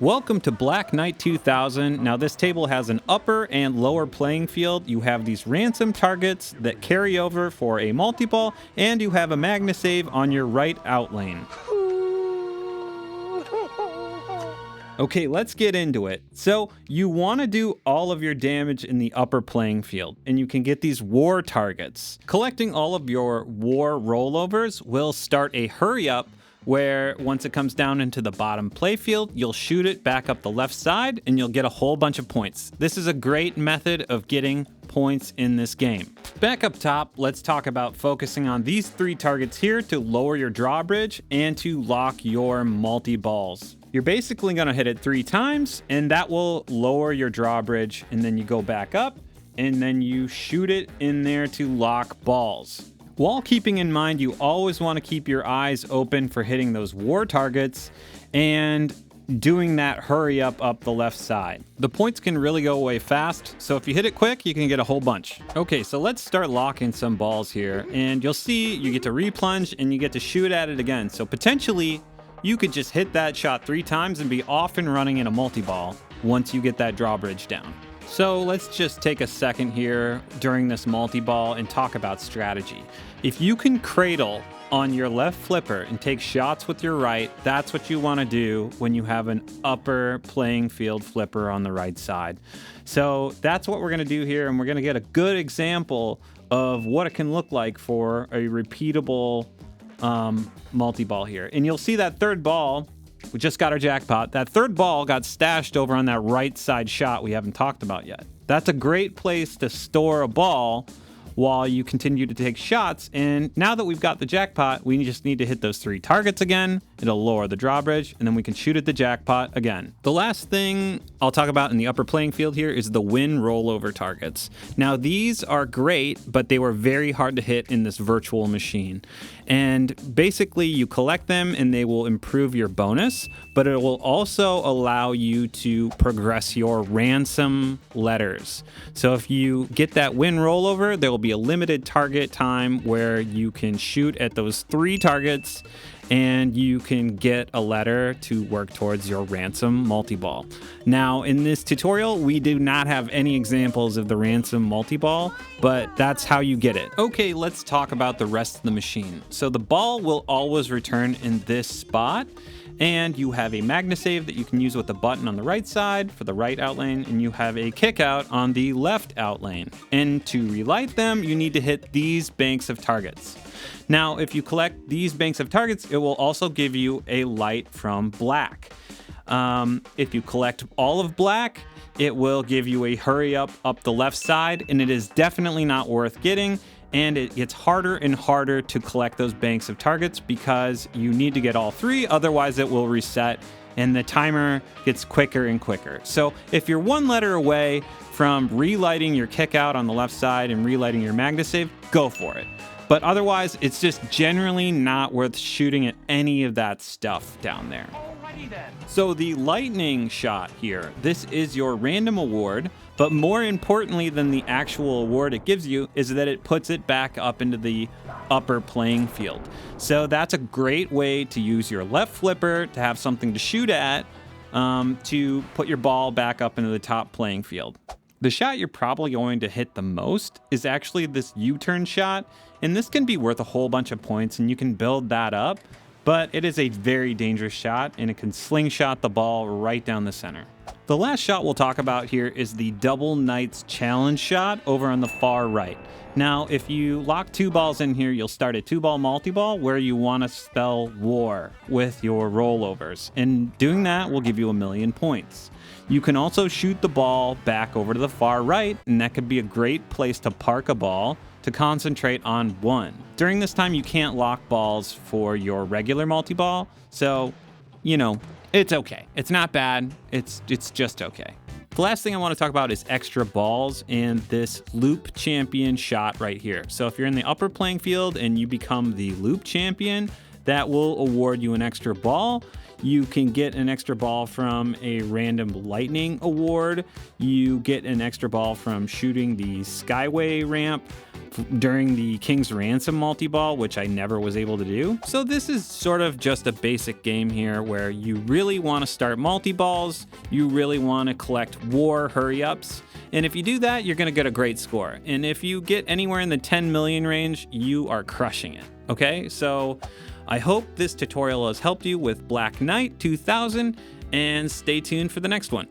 Welcome to Black Knight 2000. Now this table has an upper and lower playing field. You have these ransom targets that carry over for a multi-ball, and you have a Magna-Save on your right out lane. Okay, let's get into it. So you want to do all of your damage in the upper playing field, and you can get these war targets. Collecting all of your war rollovers will start a hurry up where once it comes down into the bottom playfield, you'll shoot it back up the left side and you'll get a whole bunch of points. This is a great method of getting points in this game. Back up top, let's talk about focusing on these three targets here to lower your drawbridge and to lock your multi-balls. You're basically going to hit it 3 times and that will lower your drawbridge, and then you go back up and then you shoot it in there to lock balls. While keeping in mind you always want to keep your eyes open for hitting those war targets and doing that hurry up the left side. The points can really go away fast, so if you hit it quick, you can get a whole bunch. Okay, so let's start locking some balls here, and you'll see you get to replunge and you get to shoot at it again. So potentially you could just hit that shot 3 times and be off and running in a multi-ball once you get that drawbridge down. So let's just take a second here during this multi-ball and talk about strategy. If you can cradle on your left flipper and take shots with your right, that's what you want to do when you have an upper playing field flipper on the right side. So that's what we're going to do here, and we're going to get a good example of what it can look like for a repeatable multi-ball here. And you'll see that third ball, we just got our jackpot. That third ball got stashed over on that right side shot we haven't talked about yet. That's a great place to store a ball while you continue to take shots. And now that we've got the jackpot, we just need to hit those 3 targets again. It'll lower the drawbridge, and then we can shoot at the jackpot again. The last thing I'll talk about in the upper playing field here is the win rollover targets. Now these are great, but they were very hard to hit in this virtual machine. And basically you collect them and they will improve your bonus, but it will also allow you to progress your ransom letters. So if you get that win rollover, there will be a limited target time where you can shoot at those 3 targets and you can get a letter to work towards your ransom multi-ball. Now, in this tutorial, we do not have any examples of the ransom multi-ball, but that's how you get it. Okay, let's talk about the rest of the machine. So the ball will always return in this spot, and you have a Magna-Save that you can use with the button on the right side for the right out lane, and you have a kick out on the left out lane. And to relight them, you need to hit these banks of targets. Now, if you collect these banks of targets, it will also give you a light from black. If you collect all of black, it will give you a hurry up the left side, and it is definitely not worth getting. And it gets harder and harder to collect those banks of targets because you need to get all 3, otherwise it will reset and the timer gets quicker and quicker. So if you're 1 letter away from relighting your kick out on the left side and relighting your Magna-Save, go for it. But otherwise, it's just generally not worth shooting at any of that stuff down there. So the lightning shot here, this is your random award, but more importantly than the actual award it gives you is that it puts it back up into the upper playing field. So that's a great way to use your left flipper to have something to shoot at, to put your ball back up into the top playing field. The shot you're probably going to hit the most is actually this U-turn shot, and this can be worth a whole bunch of points and you can build that up, but it is a very dangerous shot and it can slingshot the ball right down the center. The last shot we'll talk about here is the Double Knights challenge shot over on the far right. Now, if you lock 2 balls in here, you'll start a 2-ball multi-ball where you want to spell war with your rollovers, and doing that will give you 1,000,000 points. You can also shoot the ball back over to the far right, and that could be a great place to park a ball to concentrate on one. During this time, you can't lock balls for your regular multi-ball, so, you know, it's okay. It's not bad. It's just okay. The last thing I want to talk about is extra balls and this loop champion shot right here. So if you're in the upper playing field and you become the loop champion, that will award you an extra ball. You can get an extra ball from a random lightning award. You get an extra ball from shooting the Skyway ramp during the King's Ransom multi-ball, which I never was able to do. So this is sort of just a basic game here where you really want to start multi-balls, you really want to collect war hurry-ups, and if you do that, you're going to get a great score. And if you get anywhere in the 10 million range, you are crushing it. Okay, so I hope this tutorial has helped you with Black Knight 2000, and stay tuned for the next one.